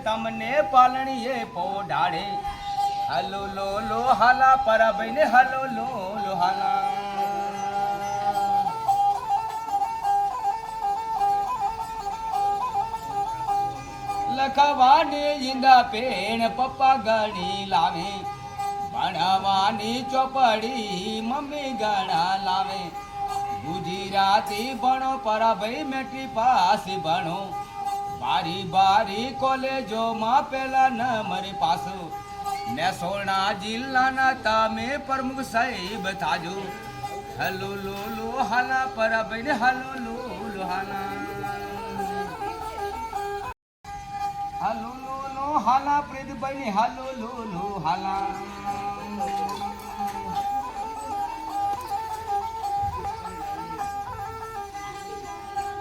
તમને પાલણીએ પોઢાડે હાલો લો લો હાલા પરાભાઈ ને હાલો લો લો હાલા લખવાને ઈંદા પેણ પપ્પા ગણી લાવે ભણવાની ચોપડી મમ્મી ગણા લાવે ગુજરાતી ભણો પરાભાઈ મેટ્રી પાસ ભણો બારી બારી કોલેજોમાં પેલા નંબર પાસો મહેસાણા જિલ્લાના તમે પ્રમુખ સાહેબ થાજો હલો લો લો હાલા પરાભાઈ ને હલો લો લો હાલા હાલો લો લો હાલા પ્રીતભાઈ ને હાલો લો લો હાલા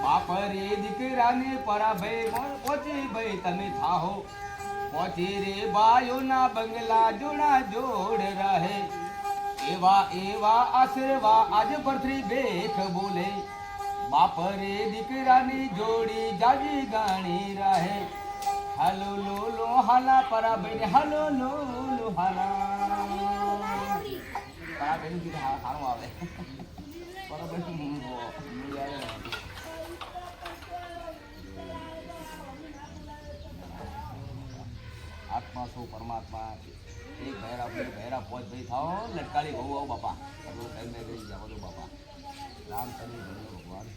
બાપરે દીકરાને પરાભાઈ પહોંચી ભાઈ તમે થાહો પહોંચી રે બાયોના બંગલા જોડા જોડ રહે એવા એવા આશીર્વાદ આજ પરથી બેઠ બોલે બાપરે દીકરાની જોડી જાજી ગાણી રહે હાલો લો લો હાલા પરાભાઈ ને હાલો લો લો હાલા પરાભાઈ ગીત સારું આવે પરાભાઈ आत्मा सो परमात्मा एक भैरा पहुंच भाई था लटकाली बहु आओ बापा अब टाइम में गई जाओ तो बापा राम शनि भगवान